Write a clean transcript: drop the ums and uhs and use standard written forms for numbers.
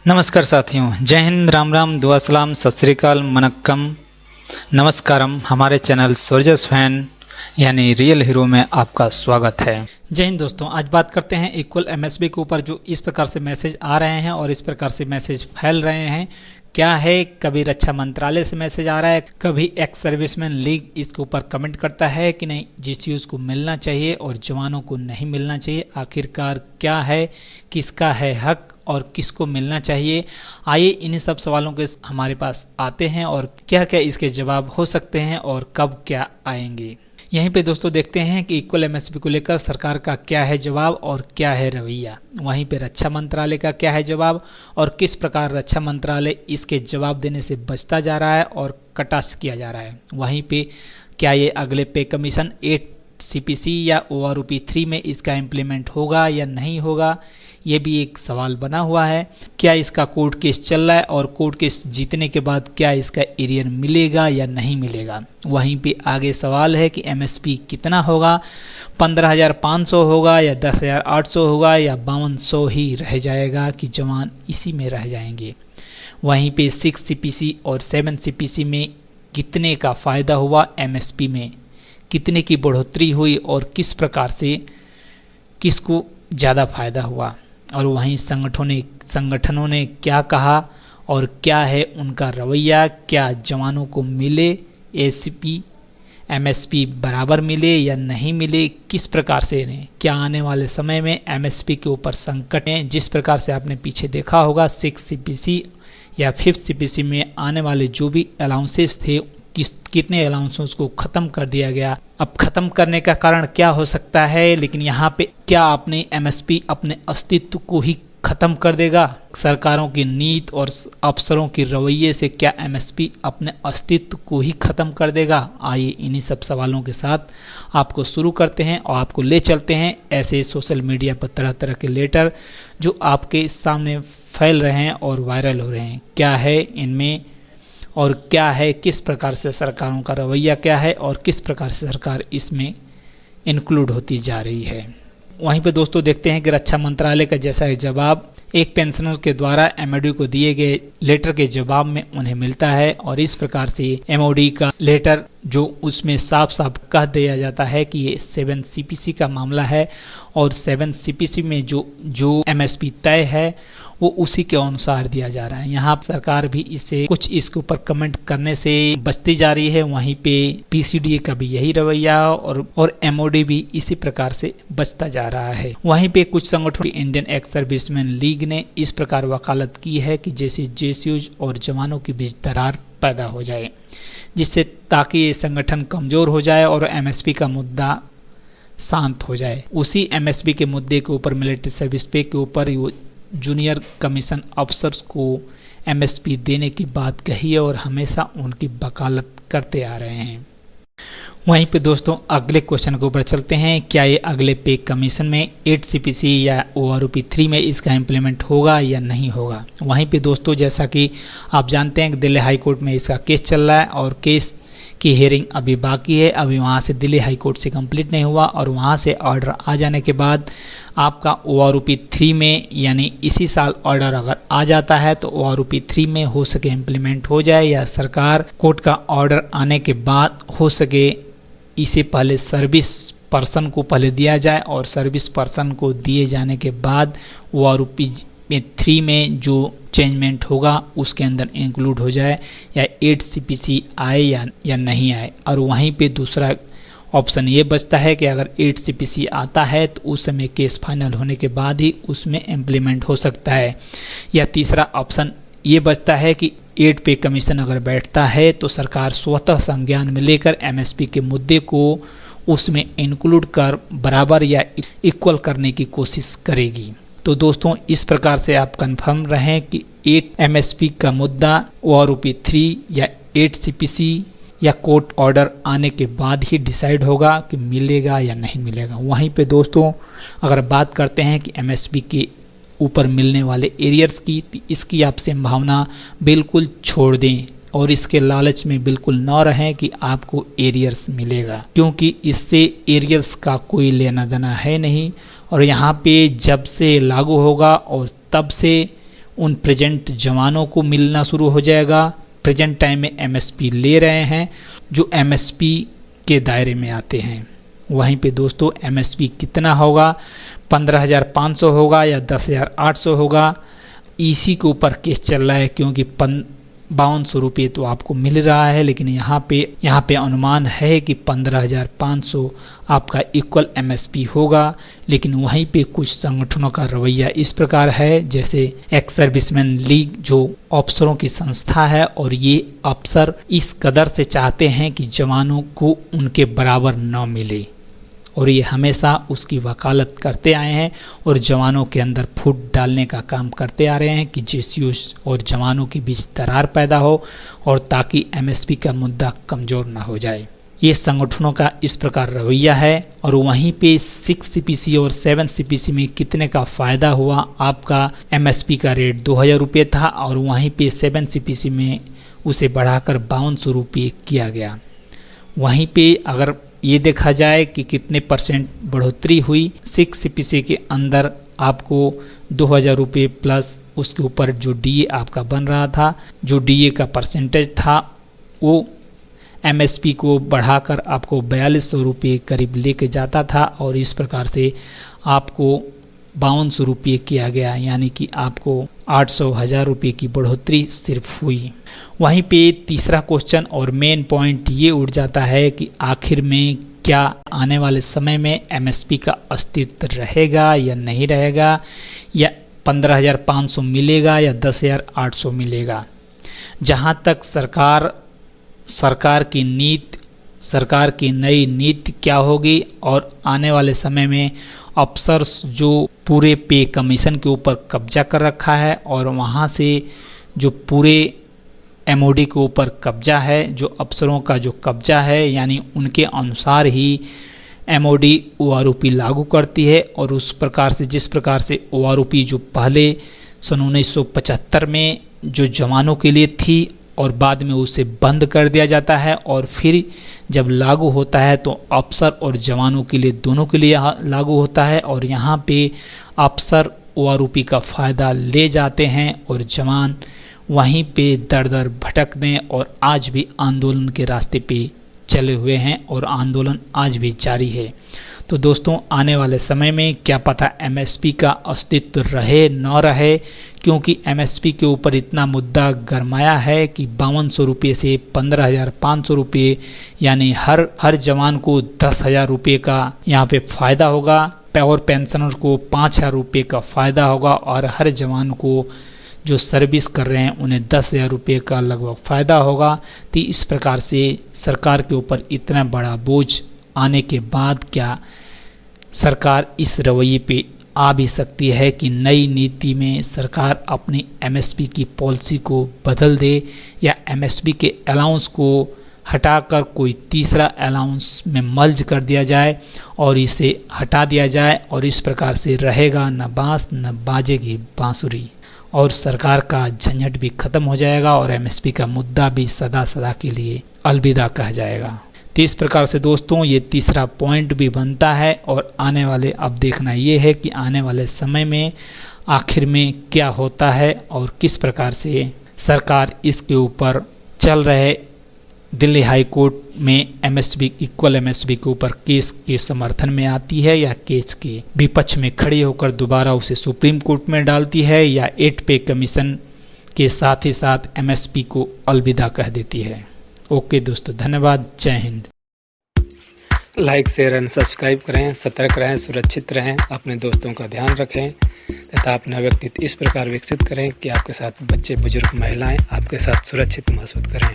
नमस्कार साथियों, जय हिंद, राम राम, दुआ सलाम, सत श्री अकाल, मनक्कम, नमस्कारम। हमारे चैनल सोल्जर्स फैन यानी रियल हीरो में आपका स्वागत है। जय हिंद दोस्तों, आज बात करते हैं इक्वल एमएसबी के ऊपर। जो इस प्रकार से मैसेज आ रहे हैं और इस प्रकार से मैसेज फैल रहे हैं, क्या है? कभी रक्षा मंत्रालय से मैसेज आ रहा है, कभी एक्स सर्विसमैन लीग इसके ऊपर कमेंट करता है कि नहीं, जीसीयूज को मिलना चाहिए और जवानों को नहीं मिलना चाहिए। आखिरकार क्या है, किसका है हक और किसको मिलना चाहिए? आइए इन्हीं सब सवालों के हमारे पास आते हैं और क्या क्या इसके जवाब हो सकते हैं और कब क्या आएंगे। यहीं पे दोस्तों देखते हैं कि इक्वल एमएसपी को लेकर सरकार का क्या है जवाब और क्या है रवैया। वहीं पे रक्षा मंत्रालय का क्या है जवाब और किस प्रकार रक्षा मंत्रालय इसके जवाब देने से बचता जा रहा है और कटाक्ष किया जा रहा है। वहीं पे क्या ये अगले पे कमीशन 8 सीपीसी या ओआरओपी 3 में इसका इम्प्लीमेंट होगा या नहीं होगा, ये भी एक सवाल बना हुआ है। क्या इसका कोर्ट केस चल रहा है और कोर्ट केस जीतने के बाद क्या इसका एरियर मिलेगा या नहीं मिलेगा। वहीं पे आगे सवाल है कि एमएसपी कितना होगा, 15,500 होगा या 10,800 होगा या 5200 ही रह जाएगा कि जवान इसी में रह जाएंगे। वहीं पे 6 सीपीसी और 7 सीपीसी में कितने का फ़ायदा हुआ, एमएसपी में कितने की बढ़ोतरी हुई और किस प्रकार से किसको ज़्यादा फायदा हुआ। और वहीं संगठनों ने क्या कहा और क्या है उनका रवैया। क्या जवानों को मिले एसीपी एमएसपी बराबर मिले या नहीं मिले, किस प्रकार से इन्हें, क्या आने वाले समय में एमएसपी के ऊपर संकट है। जिस प्रकार से आपने पीछे देखा होगा 6 सीपीसी या 5 सीपीसी में आने वाले जो भी अलाउंसेस थे, कितने अलाउंसेस को ख़त्म कर दिया गया। अब ख़त्म करने का कारण क्या हो सकता है, लेकिन यहाँ पे क्या अपने एमएसपी अपने अस्तित्व को ही ख़त्म कर देगा? सरकारों की नीति और अफसरों की रवैये से क्या एमएसपी अपने अस्तित्व को ही ख़त्म कर देगा? आइए इन्हीं सब सवालों के साथ आपको शुरू करते हैं और आपको ले चलते हैं ऐसे सोशल मीडिया पर तरह तरह के लेटर जो आपके सामने फैल रहे हैं और वायरल हो रहे हैं। क्या है इनमें और क्या है, किस प्रकार से सरकारों का रवैया क्या है और किस प्रकार से सरकार इसमें इंक्लूड होती जा रही है। वहीं पे दोस्तों देखते हैं कि रक्षा मंत्रालय का जैसा जवाब एक पेंशनर के द्वारा एमओडी को दिए गए लेटर के जवाब में उन्हें मिलता है। और इस प्रकार से एमओडी का लेटर जो उसमें साफ साफ कह दिया जाता है कि ये 7 सीपीसी का मामला है और 7 सीपीसी में जो एमएसपी तय है वो उसी के अनुसार दिया जा रहा है। यहाँ सरकार भी इससे कुछ इसके ऊपर कमेंट करने से बचती जा रही है। वहीं पे पीसीडीए का भी यही रवैया और एमओडी भी इसी प्रकार से बचता जा रहा है। वहीं पे कुछ संगठन, इंडियन एक्स सर्विसमैन लीग ने इस प्रकार वकालत की है कि जैसे जेसीयूज और जवानों के बीच दरार पैदा हो जाए, जिससे ताकि ये संगठन कमजोर हो जाए और एमएसपी का मुद्दा शांत हो जाए। उसी एमएसपी के मुद्दे के ऊपर मिलिट्री सर्विस पे के ऊपर जूनियर कमीशन अफसर्स को एमएसपी देने की बात कही है और हमेशा उनकी वकालत करते आ रहे हैं। वहीं पे दोस्तों अगले क्वेश्चन के ऊपर चलते हैं। क्या ये अगले पे कमीशन में 8 सीपीसी या ओआरओपी 3 में इसका इम्प्लीमेंट होगा या नहीं होगा। वहीं पे दोस्तों जैसा कि आप जानते हैं कि दिल्ली हाई कोर्ट में इसका केस चल रहा है और केस की हियरिंग अभी बाकी है। अभी वहाँ से दिल्ली हाई कोर्ट से कंप्लीट नहीं हुआ और वहाँ से ऑर्डर आ जाने के बाद आपका ओआरओपी 3 में यानी इसी साल ऑर्डर अगर आ जाता है तो ओआरओपी 3 में हो सके इम्प्लीमेंट हो जाए, या सरकार कोर्ट का ऑर्डर आने के बाद हो सके इसे पहले सर्विस पर्सन को पहले दिया जाए और सर्विस पर्सन को दिए जाने के बाद ओआरओपी 3 में जो चेंजमेंट होगा उसके अंदर इंक्लूड हो जाए, या 8 सीपीसी आए या नहीं आए। और वहीं पे दूसरा ऑप्शन ये बचता है कि अगर 8 सीपीसी आता है तो उस समय केस फाइनल होने के बाद ही उसमें इम्प्लीमेंट हो सकता है, या तीसरा ऑप्शन ये बचता है कि 8 पे कमीशन अगर बैठता है तो सरकार स्वतः संज्ञान में लेकर एमएसपी के मुद्दे को उसमें इंक्लूड कर बराबर या इक्वल करने की कोशिश करेगी। तो दोस्तों इस प्रकार से आप कंफर्म रहें कि 8 एमएसपी का मुद्दा ओआरओपी 3 या 8 सीपीसी या कोर्ट ऑर्डर आने के बाद ही डिसाइड होगा कि मिलेगा या नहीं मिलेगा। वहीं पे दोस्तों अगर बात करते हैं कि एमएसपी के ऊपर मिलने वाले एरियर्स की, तो इसकी आप संभावना बिल्कुल छोड़ दें और इसके लालच में बिल्कुल न रहें कि आपको एरियर्स मिलेगा, क्योंकि इससे एरियर्स का कोई लेना देना है नहीं। और यहाँ पे जब से लागू होगा और तब से उन प्रेजेंट जवानों को मिलना शुरू हो जाएगा। प्रेजेंट टाइम में एमएसपी ले रहे हैं जो एमएसपी के दायरे में आते हैं। वहीं पे दोस्तों एमएसपी कितना होगा, 15,500 होगा या 10,800 होगा, इसी के ऊपर केस चल रहा है, क्योंकि 5200 रुपये तो आपको मिल रहा है, लेकिन यहाँ पे अनुमान है कि 15,500 आपका इक्वल एमएसपी होगा। लेकिन वहीं पे कुछ संगठनों का रवैया इस प्रकार है, जैसे एक्स सर्विसमैन लीग जो अफसरों की संस्था है, और ये अफसर इस कदर से चाहते हैं कि जवानों को उनके बराबर न मिले, और ये हमेशा उसकी वकालत करते आए हैं और जवानों के अंदर फूट डालने का काम करते आ रहे हैं कि जेसीयू और जवानों के बीच दरार पैदा हो और ताकि एमएसपी का मुद्दा कमज़ोर ना हो जाए। ये संगठनों का इस प्रकार रवैया है। और वहीं पे 6 सीपीसी और 7 सीपीसी में कितने का फ़ायदा हुआ, आपका एमएसपी का रेट 2,000 रुपये था और वहीं पे 7 सीपीसी में उसे बढ़ाकर 5200 रुपये किया गया। वहीं पे अगर ये देखा जाए कि कितने % बढ़ोतरी हुई, 6 सीपीसी के अंदर आपको 2,000 रुपये प्लस उसके ऊपर जो डीए आपका बन रहा था, जो डीए का परसेंटेज था वो एमएसपी को बढ़ाकर आपको 4,200 रुपये करीब लेके जाता था, और इस प्रकार से आपको 5200 रुपये किया गया, यानी कि आपको 800,000 रुपये की बढ़ोतरी सिर्फ हुई। वहीं पे तीसरा क्वेश्चन और मेन पॉइंट ये उठ जाता है कि आखिर में क्या आने वाले समय में एमएसपी का अस्तित्व रहेगा या नहीं रहेगा, या 15,500 मिलेगा या 10,800 मिलेगा। जहाँ तक सरकार की नई नीति क्या होगी, और आने वाले समय में अफसर्स जो पूरे पे कमीशन के ऊपर कब्जा कर रखा है, और वहाँ से जो पूरे एमओडी के ऊपर कब्जा है, जो अफसरों का जो कब्जा है, यानी उनके अनुसार ही एमओडी ओआरओपी लागू करती है। और उस प्रकार से जिस प्रकार से ओआरओपी जो पहले सन 1975 में जो जवानों के लिए थी और बाद में उसे बंद कर दिया जाता है, और फिर जब लागू होता है तो अफसर और जवानों के लिए दोनों के लिए लागू होता है। और यहाँ पे अफसर ओआरओपी का फ़ायदा ले जाते हैं और जवान वहीं पे दर दर भटकने और आज भी आंदोलन के रास्ते पे चले हुए हैं, और आंदोलन आज भी जारी है। तो दोस्तों आने वाले समय में क्या पता एमएसपी का अस्तित्व रहे न रहे, क्योंकि एमएसपी के ऊपर इतना मुद्दा गरमाया है कि 5200 रुपये से 15,500 रुपये, यानी हर जवान को 10,000 रुपये का यहाँ पे फ़ायदा होगा, और पेंशनर को 5,000 रुपये का फ़ायदा होगा, और हर जवान को जो सर्विस कर रहे हैं उन्हें 10,000 रुपये का लगभग फ़ायदा होगा। तो इस प्रकार से सरकार के ऊपर इतना बड़ा बोझ आने के बाद क्या सरकार इस रवैये पे आ भी सकती है कि नई नीति में सरकार अपनी एमएसपी की पॉलिसी को बदल दे, या एमएसपी के अलाउंस को हटाकर कोई तीसरा अलाउंस में मर्ज कर दिया जाए और इसे हटा दिया जाए, और इस प्रकार से रहेगा न बांस न बाजेगी बांसुरी, और सरकार का झंझट भी खत्म हो जाएगा और एमएसपी का मुद्दा भी सदा सदा के लिए अलविदा कह जाएगा। तो इस प्रकार से दोस्तों ये तीसरा पॉइंट भी बनता है, और आने वाले अब देखना ये है कि आने वाले समय में आखिर में क्या होता है और किस प्रकार से सरकार इसके ऊपर चल रहे दिल्ली हाई कोर्ट में एमएसपी इक्वल एमएसपी के ऊपर केस के समर्थन में आती है, या केस के विपक्ष में खड़ी होकर दोबारा उसे सुप्रीम कोर्ट में डालती है, या 8 पे कमीशन के साथ ही साथ एमएसपी को अलविदा कह देती है। ओके दोस्तों, धन्यवाद, जय Hind. Like share and subscribe करें, सतर्क रहें, सुरक्षित रहें, अपने दोस्तों का ध्यान रखें तथा अपना व्यक्तित्व इस प्रकार विकसित करें कि आपके साथ बच्चे, बुजुर्ग, महिलाएं आपके साथ सुरक्षित महसूस करें।